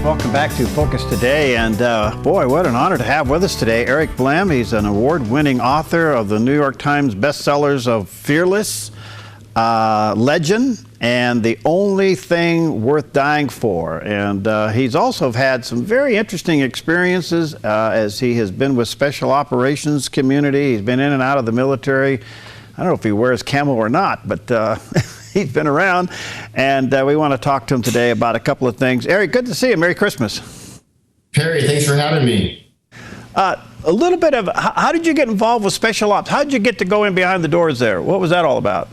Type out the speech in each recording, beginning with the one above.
Welcome back to Focus Today, and boy, what an honor to have with us today Eric Blehm. He's an award-winning author of the New York Times bestsellers of Fearless, Legend, and The Only Thing Worth Dying For. And he's also had some very interesting experiences as he has been with special operations community. He's been in and out of the military. I don't know if he wears camo or not, but he's been around, and we want to talk to him today about a couple of things. Eric, good to see you. Merry Christmas. Perry, thanks for having me. A little bit of, how did you get involved with special ops? How did you get to go in behind the doors there? What was that all about?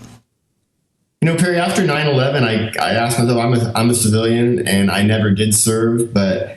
You know, Perry, after 9/11, I asked myself, I'm a civilian, and I never did serve, but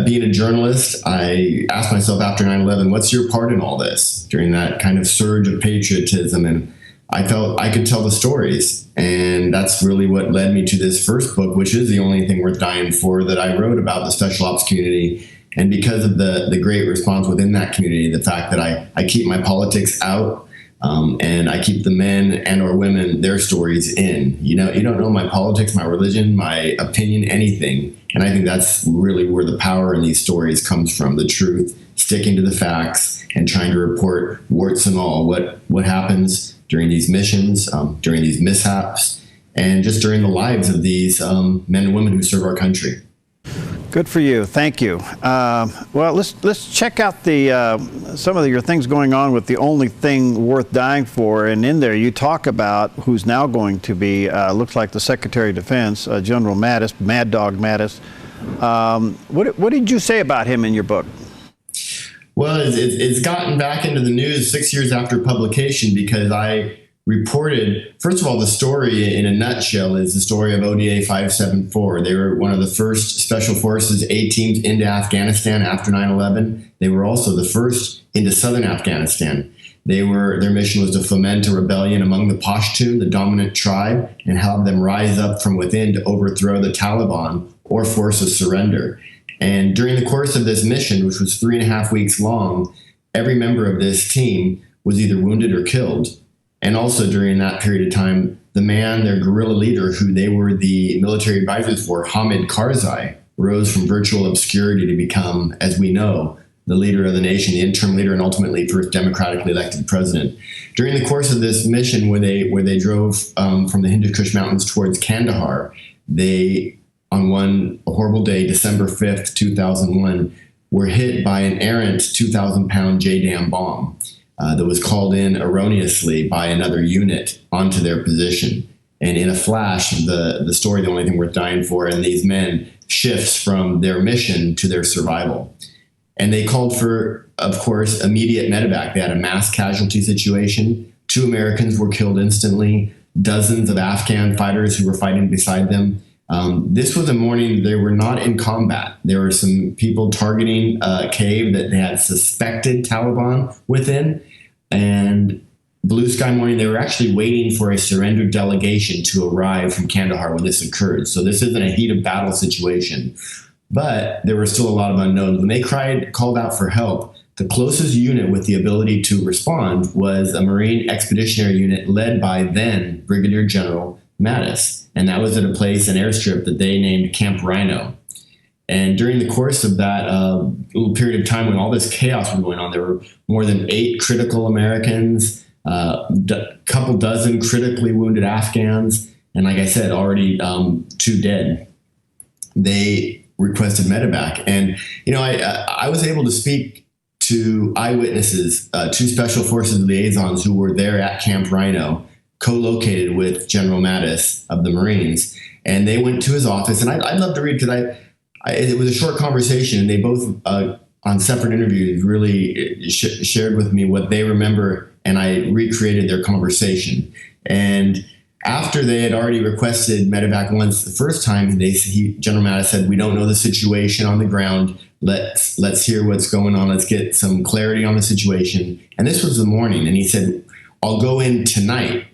being a journalist, I asked myself after 9/11, what's your part in all this during that kind of surge of patriotism? And I felt I could tell the stories, and that's really what led me to this first book, which is The Only Thing Worth Dying For, that I wrote about the special ops community. And because of the great response within that community, the fact that I keep my politics out, and I keep the men and or women, their stories in. You don't know my politics, my religion, my opinion, anything. And I think that's really where the power in these stories comes from, the truth, sticking to the facts, and trying to report warts and all what happens during these missions, during these mishaps, and just during the lives of these men and women who serve our country. Good for you. Thank you. Well, let's check out some of your things going on with The Only Thing Worth Dying For. And in there, you talk about who's now going to be, looks like the Secretary of Defense, General Mattis, Mad Dog Mattis. What did you say about him in your book? Well, it's gotten back into the news 6 years after publication because I reported, first of all, the story in a nutshell is the story of ODA 574. They were one of the first Special Forces A teams into Afghanistan after 9/11. They were also the first into southern Afghanistan. Their mission was to foment a rebellion among the Pashtun, the dominant tribe, and have them rise up from within to overthrow the Taliban or force a surrender. And during the course of this mission, which was 3.5 weeks long, every member of this team was either wounded or killed. And also during that period of time, their guerrilla leader, who they were the military advisors for, Hamid Karzai, rose from virtual obscurity to become, as we know, the leader of the nation, the interim leader, and ultimately first democratically elected president. During the course of this mission, where they drove from the Hindu Kush Mountains towards Kandahar, they, on one horrible day, December 5th, 2001, were hit by an errant 2,000-pound JDAM bomb that was called in erroneously by another unit onto their position. And in a flash, the story, The Only Thing Worth Dying For, and these men shifts from their mission to their survival. And they called for, of course, immediate medevac. They had a mass casualty situation. 2 Americans were killed instantly, dozens of Afghan fighters who were fighting beside them. This was a morning they were not in combat. There were some people targeting a cave that they had suspected Taliban within. And blue sky morning, they were actually waiting for a surrender delegation to arrive from Kandahar when this occurred. So this isn't a heat of battle situation. But there were still a lot of unknowns. When they called out for help, the closest unit with the ability to respond was a Marine Expeditionary Unit led by then Brigadier General Mattis. And that was at a place, an airstrip that they named Camp Rhino. And during the course of that little period of time when all this chaos was going on, there were more than 8 critical Americans, couple dozen critically wounded Afghans, and like I said, already 2 dead. They requested medevac. And, I was able to speak to eyewitnesses, 2 Special Forces liaisons who were there at Camp Rhino, co-located with General Mattis of the Marines. And they went to his office, and I'd love to read because it was a short conversation, and they both, on separate interviews, really shared with me what they remember, and I recreated their conversation. And after they had already requested medevac once the first time, General Mattis said, "We don't know the situation on the ground. Let's hear what's going on. Let's get some clarity on the situation." And this was the morning, and he said, "I'll go in tonight,"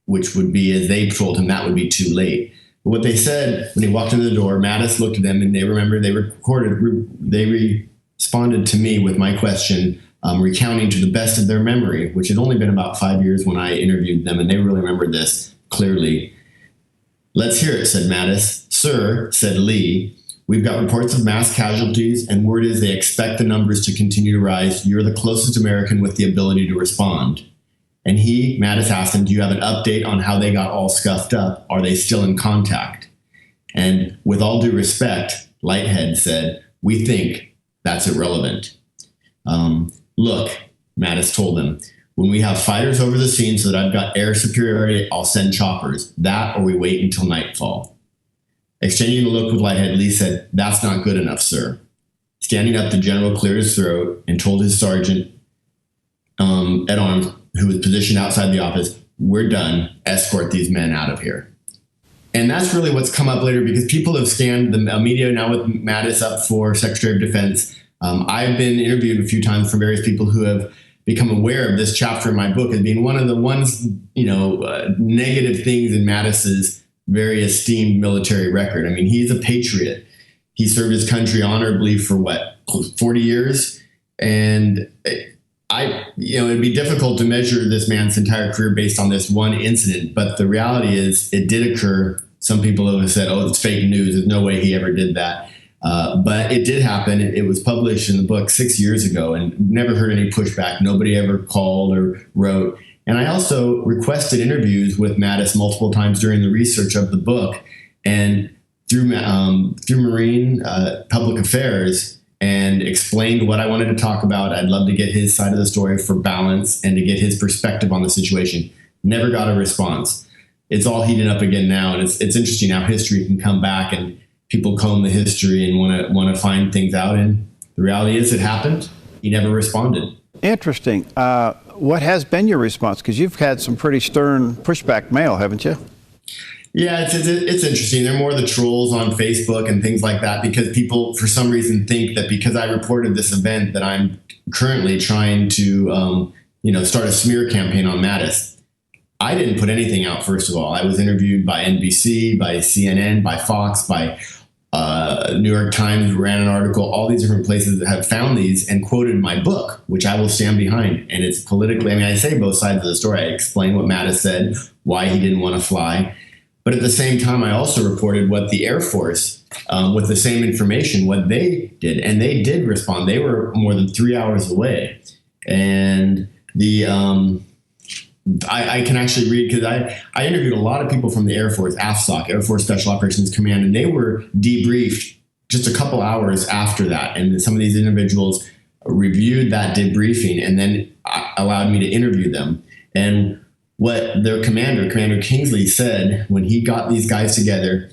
which would be, as they told him, that would be too late. But what they said when he walked into the door, Mattis looked at them, and they responded to me with my question, recounting to the best of their memory, which had only been about 5 years when I interviewed them, and they really remembered this clearly. "Let's hear it," said Mattis. "Sir," said Lee, We've got reports of mass casualties, and word is they expect the numbers to continue to rise. You're the closest American with the ability to respond. And Mattis asked him, do you have an update on how they got all scuffed up? Are they still in contact? And with all due respect, Lighthead said, we think that's irrelevant. Look, Mattis told him, when we have fighters over the scene so that I've got air superiority, I'll send choppers. That or we wait until nightfall. Exchanging a look with Lighthead, Lee said, that's not good enough, sir. Standing up, the general cleared his throat and told his sergeant at arms, who was positioned outside the office, we're done. Escort these men out of here. And that's really what's come up later, because people have scanned the media now with Mattis up for Secretary of Defense. I've been interviewed a few times from various people who have become aware of this chapter in my book as being one of the ones, negative things in Mattis's very esteemed military record. I mean, he's a patriot. He served his country honorably for 40 years. And it'd be difficult to measure this man's entire career based on this one incident. But the reality is it did occur. Some people have said, oh, it's fake news. There's no way he ever did that. But it did happen. It was published in the book 6 years ago and never heard any pushback. Nobody ever called or wrote. And I also requested interviews with Mattis multiple times during the research of the book, and through Marine Public Affairs, and explained what I wanted to talk about. I'd love to get his side of the story for balance and to get his perspective on the situation. Never got a response. It's all heating up again now, and it's interesting how history can come back and people comb the history and want to find things out. And the reality is, it happened. He never responded. Interesting. What has been your response? Because you've had some pretty stern pushback mail, haven't you? Yeah, it's interesting. They're more the trolls on Facebook and things like that, because people, for some reason, think that because I reported this event that I'm currently trying to, start a smear campaign on Mattis. I didn't put anything out, first of all. I was interviewed by NBC, by CNN, by Fox, by New York Times, ran an article, all these different places that have found these and quoted my book, which I will stand behind. And it's politically, I say both sides of the story. I explain what Mattis said, why he didn't want to fly. But at the same time, I also reported what the Air Force, with the same information, what they did. And they did respond. They were more than 3 hours away. And I can actually read, because I interviewed a lot of people from the Air Force, AFSOC, Air Force Special Operations Command, and they were debriefed just a couple hours after that. And some of these individuals reviewed that debriefing and then allowed me to interview them. And what their commander, Commander Kingsley, said when he got these guys together,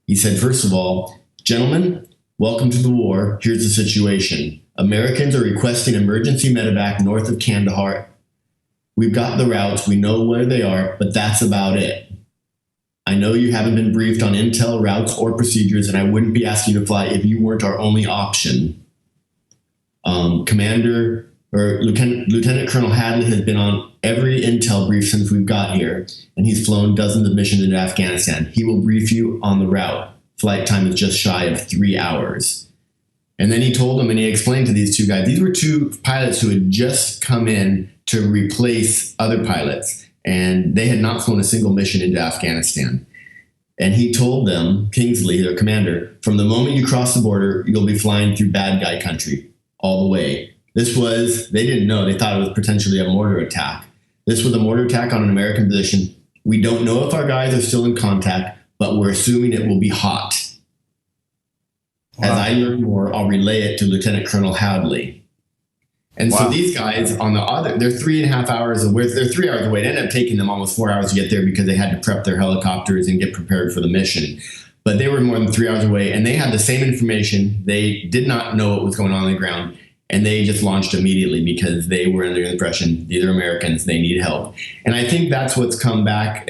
he said, first of all, gentlemen, welcome to the war. Here's the situation. Americans are requesting emergency medevac north of Kandahar. We've got the routes. We know where they are, but that's about it. I know you haven't been briefed on intel, routes, or procedures, and I wouldn't be asking you to fly if you weren't our only option. Lieutenant Colonel Hadley has been on every intel brief since we've got here, and he's flown dozens of missions into Afghanistan. He will brief you on the route. Flight time is just shy of 3 hours. And then he told them, and he explained to these two guys, these were two pilots who had just come in to replace other pilots, and they had not flown a single mission into Afghanistan. And he told them, Kingsley, their commander, from the moment you cross the border, you'll be flying through bad guy country all the way. They didn't know, they thought it was potentially a mortar attack. This was a mortar attack on an American position. We don't know if our guys are still in contact, but we're assuming it will be hot. Wow. As I learn more, I'll relay it to Lieutenant Colonel Hadley. And so these guys on the other, they're 3.5 hours away. They're 3 hours away. It ended up taking them almost 4 hours to get there because they had to prep their helicopters and get prepared for the mission. But they were more than 3 hours away, and they had the same information. They did not know what was going on the ground, and they just launched immediately because they were under the impression these are Americans, they need help. And I think that's what's come back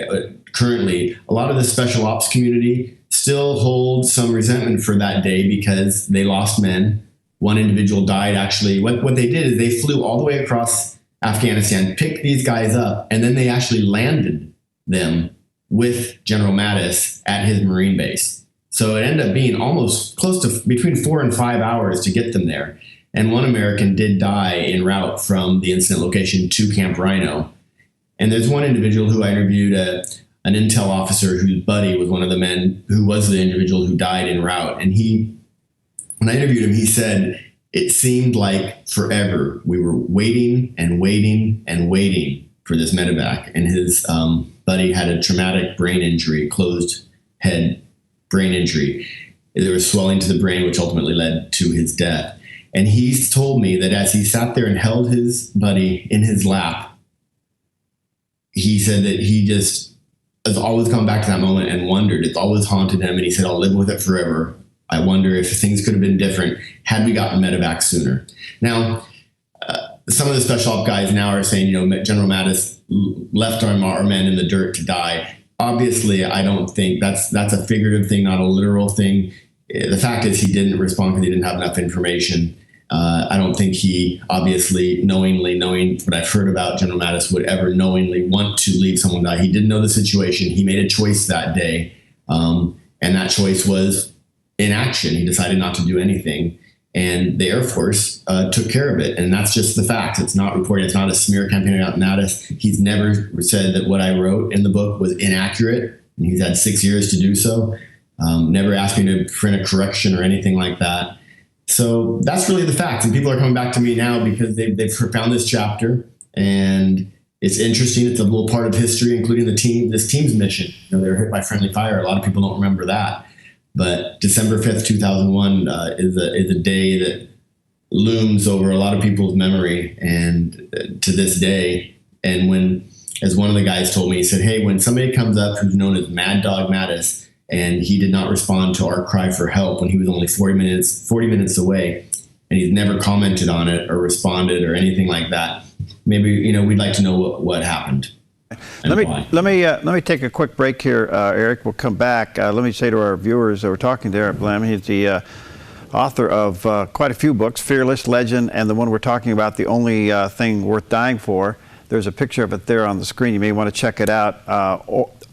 currently. A lot of the special ops community still holds some resentment for that day because they lost men. One individual died, actually. What they did is they flew all the way across Afghanistan, picked these guys up, and then they actually landed them with General Mattis at his Marine base. So it ended up being almost close to between 4 and 5 hours to get them there. And one American did die en route from the incident location to Camp Rhino. And there's one individual who I interviewed, an intel officer whose buddy was one of the men who was the individual who died en route. And he when I interviewed him, he said it seemed like forever. We were waiting and waiting and waiting for this medevac. And his buddy had a traumatic brain injury, closed head brain injury. There was swelling to the brain, which ultimately led to his death. And he's told me that as he sat there and held his buddy in his lap, he said that he just has always come back to that moment and wondered. It's always haunted him. And he said, I'll live with it forever. I wonder if things could have been different had we gotten medevac sooner. Now, some of the special op guys now are saying, General Mattis left our men in the dirt to die. Obviously, I don't think that's a figurative thing, not a literal thing. The fact is he didn't respond because he didn't have enough information. I don't think he, obviously, knowing what I've heard about General Mattis, would ever knowingly want to leave someone die. He didn't know the situation. He made a choice that day, and that choice was inaction. He decided not to do anything, and the Air Force took care of it. And that's just the fact. It's not reported. It's not a smear campaign about Mattis. He's never said that what I wrote in the book was inaccurate, and he's had 6 years to do so. Never asked me to print a correction or anything like that. So that's really the facts. And people are coming back to me now because they've found this chapter, and it's interesting. It's a little part of history, including this team's mission. They were hit by friendly fire. A lot of people don't remember that. But December 5th, 2001 is a day that looms over a lot of people's memory, and to this day. And as one of the guys told me, he said, hey, when somebody comes up who's known as Mad Dog Mattis, and he did not respond to our cry for help when he was only 40 minutes away, and he's never commented on it or responded or anything like that, maybe we'd like to know what happened. Let me take a quick break here, Eric. We'll come back. Let me say to our viewers that we're talking to Eric Blehm. He's the author of quite a few books, Fearless, Legend, and the one we're talking about, The Only Thing Worth Dying For. There's a picture of it there on the screen. You may want to check it out.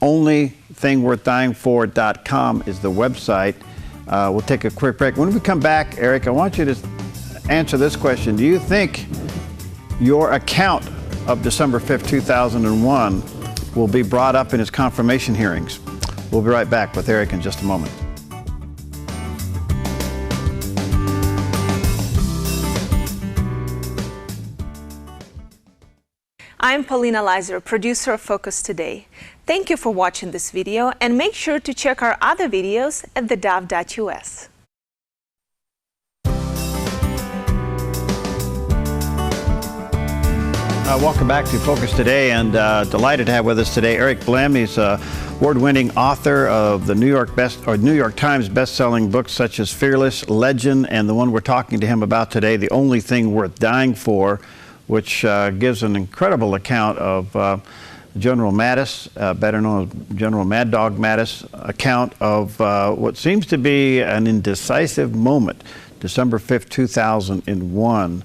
onlythingworthdyingfor.com is the website. We'll take a quick break. When we come back, Eric, I want you to answer this question. Do you think your account of December 5th, 2001 will be brought up in his confirmation hearings? We'll be right back with Eric in just a moment. I'm Paulina Leiser, producer of Focus Today. Thank you for watching this video, and make sure to check our other videos at theDove.us. Welcome back to Focus Today, and delighted to have with us today Eric Blehm. He's an award-winning author of the New York Times best-selling books such as Fearless, Legend, and the one we're talking to him about today, The Only Thing Worth Dying For, which gives an incredible account of General Mattis, better known as General Mad Dog Mattis, account of what seems to be an indecisive moment, December 5th, 2001.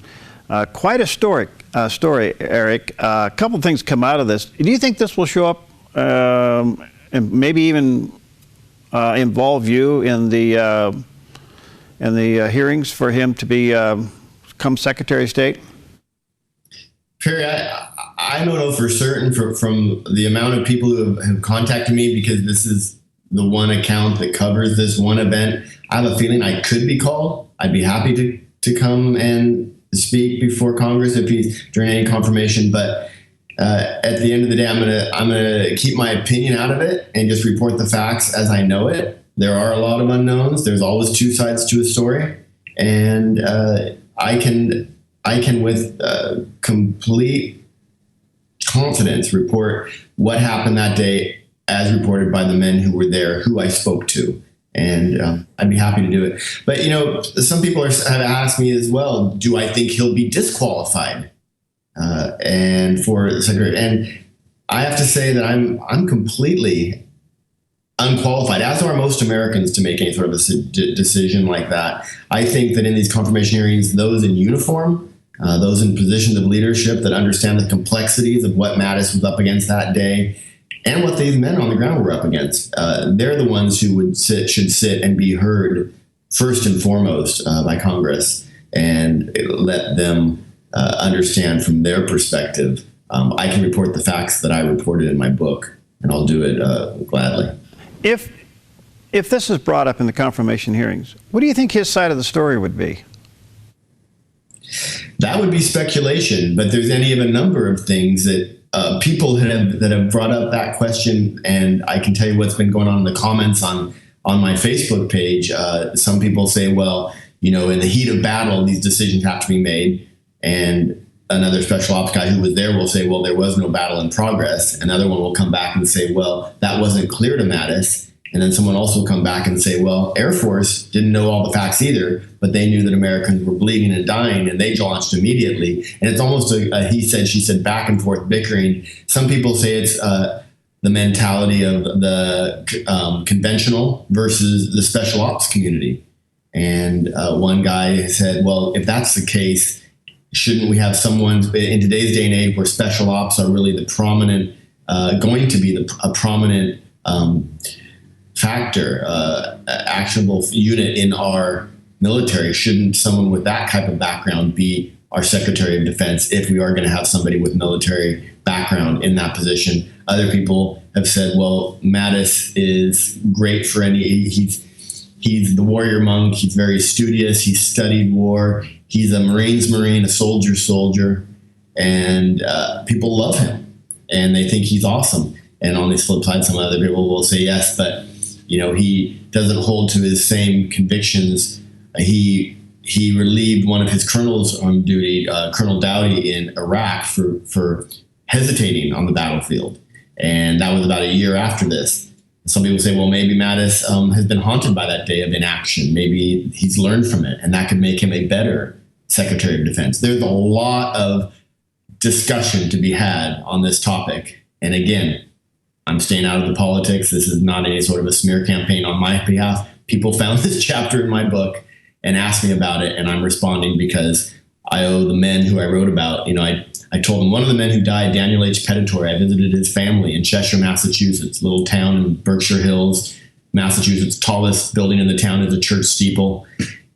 Quite a story, Eric. A couple of things come out of this. Do you think this will show up and maybe even involve you in the hearings for him to become Secretary of State? Perry, I don't know for certain from the amount of people who have contacted me, because this is the one account that covers this one event. I have a feeling I could be called. I'd be happy to come and speak before Congress if he's during any confirmation. But at the end of the day, I'm gonna keep my opinion out of it and just report the facts as I know it. There are a lot of unknowns. There's always two sides to a story, and I can with complete confidence report what happened that day as reported by the men who were there, who I spoke to. And I'd be happy to do it. But, some people have asked me as well, do I think he'll be disqualified and for the secretary? And I have to say that I'm completely unqualified, as are most Americans, to make any sort of a decision like that. I think that in these confirmation hearings, those in uniform, those in positions of leadership that understand the complexities of what Mattis was up against that day and what these men on the ground were up against, they're the ones who should sit and be heard first and foremost by Congress and let them understand from their perspective. I can report the facts that I reported in my book, and I'll do it gladly. If this is brought up in the confirmation hearings, what do you think his side of the story would be? That would be speculation, but there's any of a number of things that people that have brought up that question, and I can tell you what's been going on in the comments on my Facebook page. Some people say, well, in the heat of battle, these decisions have to be made, and another special ops guy who was there will say, well, there was no battle in progress. Another one will come back and say, well, that wasn't clear to Mattis. And then someone else will come back and say, well, Air Force didn't know all the facts either, but they knew that Americans were bleeding and dying, and they launched immediately. And it's almost a he said, she said, back and forth bickering. Some people say it's the mentality of the conventional versus the special ops community. And one guy said, well, if that's the case, shouldn't we have someone in today's day and age where special ops are really the prominent, going to be a prominent factor, actionable unit in our military? Shouldn't someone with that type of background be our Secretary of Defense if we are going to have somebody with military background in that position? Other people have said, well, Mattis is great for he's the warrior monk. He's very studious. He's studied war. He's a Marine, a soldier, and people love him and they think he's awesome. And on the flip side, some other people will say yes, but he doesn't hold to his same convictions. He relieved one of his colonels on duty, Colonel Dowdy, in Iraq for hesitating on the battlefield. And that was about a year after this. Some people say, well, maybe Mattis has been haunted by that day of inaction. Maybe he's learned from it, and that could make him a better Secretary of Defense. There's a lot of discussion to be had on this topic. And again, I'm staying out of the politics. This is not any sort of a smear campaign on my behalf. People found this chapter in my book and asked me about it, and I'm responding because I owe the men who I wrote about. I told them one of the men who died, Daniel H. Petitore, I visited his family in Cheshire, Massachusetts, little town in Berkshire Hills, Massachusetts. Tallest building in the town is a church steeple.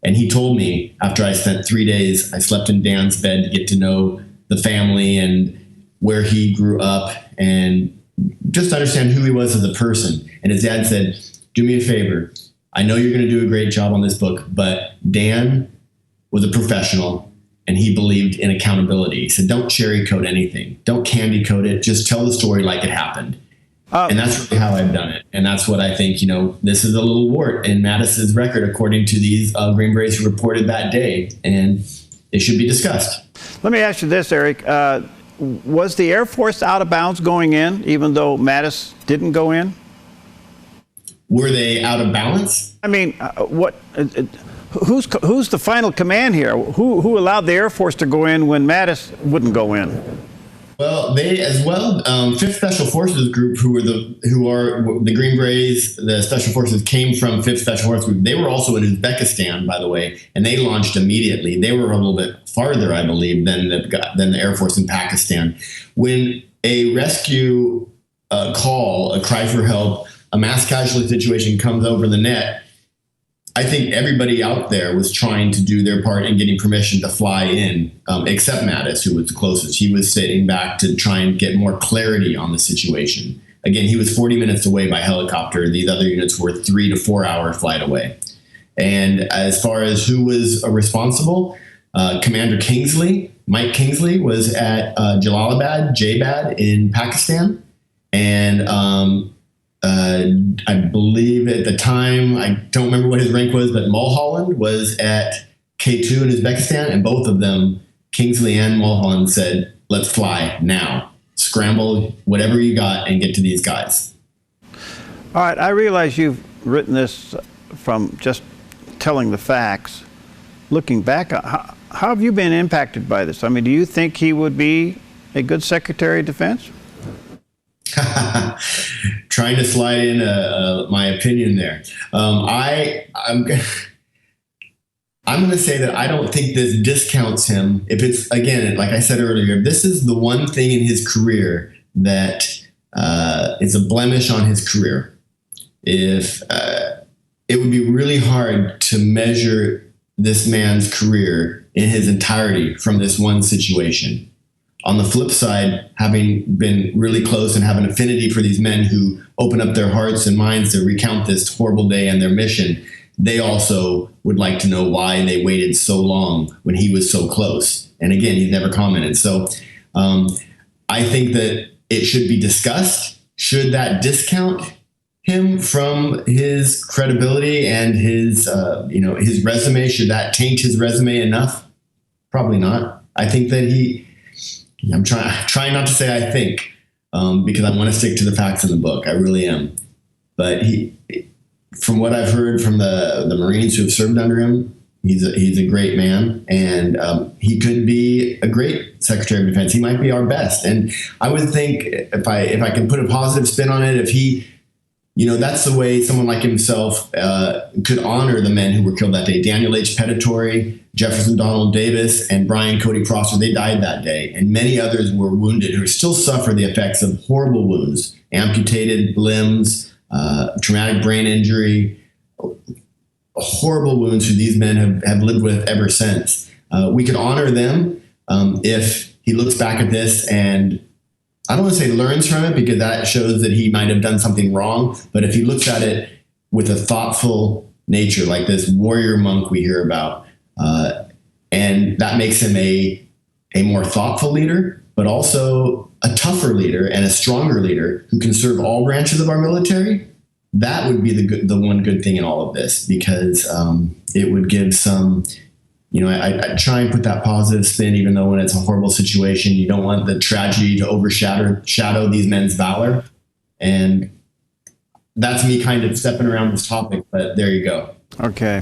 And he told me, after I spent 3 days, I slept in Dan's bed to get to know the family and where he grew up and just understand who he was as a person. And his dad said, do me a favor. I know you're going to do a great job on this book, but Dan was a professional and he believed in accountability. He said, don't cherry coat anything. Don't candy coat it. Just tell the story like it happened. And that's really how I've done it. And that's what I think, this is a little wart in Mattis's record, according to these Green Berets who reported that day. And it should be discussed. Let me ask you this, Eric. Was the Air Force out of bounds going in, even though Mattis didn't go in? Were they out of balance? I mean, who's the final command here? Who allowed the Air Force to go in when Mattis wouldn't go in? Well, they as well. 5th Special Forces Group, who are the Green Berets, the Special Forces came from 5th Special Forces Group. They were also in Uzbekistan, by the way, and they launched immediately. They were a little bit farther, I believe, than the Air Force in Pakistan. When a rescue call, a cry for help, a mass casualty situation comes over the net, I think everybody out there was trying to do their part in getting permission to fly in, except Mattis, who was the closest. He was sitting back to try and get more clarity on the situation. Again, he was 40 minutes away by helicopter. These other units were 3 to 4 hour flight away. And as far as who was responsible, Commander Kingsley, Mike Kingsley, was at Jalalabad, Jaybad in Pakistan. And I believe at the time, I don't remember what his rank was, but Mulholland was at K2 in Uzbekistan, and both of them, Kingsley and Mulholland, said, let's fly now. Scramble whatever you got and get to these guys. All right, I realize you've written this from just telling the facts. Looking back, how have you been impacted by this? I mean, do you think he would be a good Secretary of Defense? Trying to slide in my opinion there. I'm going to say that I don't think this discounts him. If it's, again, like I said earlier, this is the one thing in his career that is a blemish on his career. If it would be really hard to measure this man's career in his entirety from this one situation. On the flip side, having been really close and have an affinity for these men who open up their hearts and minds to recount this horrible day and their mission, they also would like to know why they waited so long when he was so close. And again, he's never commented. So I think that it should be discussed. Should that discount him from his credibility and his resume? Should that taint his resume enough? Probably not. I think that I'm trying not to say I think, because I want to stick to the facts in the book. I really am. But from what I've heard from the Marines who have served under him, he's a great man, and he could be a great Secretary of Defense. He might be our best. And I would think, if I can put a positive spin on it, if he, that's the way someone like himself could honor the men who were killed that day. Daniel H. Petitore, Jefferson Donald Davis, and Brian Cody Prosser, they died that day. And many others were wounded who still suffer the effects of horrible wounds, amputated limbs, traumatic brain injury, horrible wounds who these men have lived with ever since. We could honor them if he looks back at this and, I don't want to say learns from it, because that shows that he might have done something wrong. But if he looks at it with a thoughtful nature, like this warrior monk we hear about, and that makes him a more thoughtful leader, but also a tougher leader and a stronger leader who can serve all branches of our military, that would be the one good thing in all of this, because it would give some, I try and put that positive spin, even though when it's a horrible situation, you don't want the tragedy to overshadow these men's valor. And that's me kind of stepping around this topic, but there you go. Okay.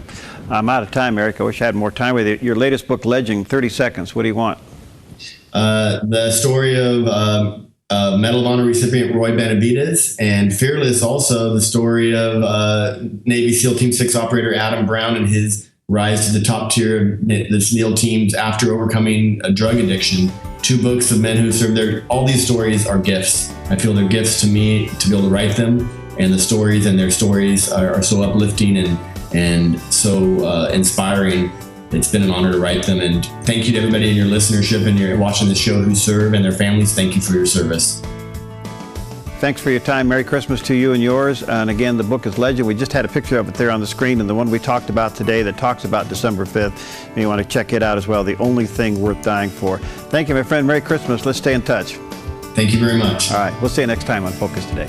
I'm out of time, Eric. I wish I had more time with you. Your latest book, Legend, 30 seconds. What do you want? The story of Medal of Honor recipient Roy Benavides, and Fearless, also the story of Navy SEAL Team 6 operator Adam Brown and his rise to the top tier of the SEAL teams after overcoming a drug addiction. 2 books of men who served there. All these stories are gifts. I feel they're gifts to me to be able to write them, and the stories and their stories are so uplifting and so inspiring. It's been an honor to write them, and thank you to everybody in your listenership and you're watching the show who serve, and their families. Thank you for your service. Thanks for your time. Merry Christmas to you and yours. And again, the book is Legend. We just had a picture of it there on the screen, and the one we talked about today that talks about December 5th. And you want to check it out as well. The Only Thing Worth Dying For. Thank you, my friend. Merry Christmas. Let's stay in touch. Thank you very much. All right. We'll see you next time on Focus Today.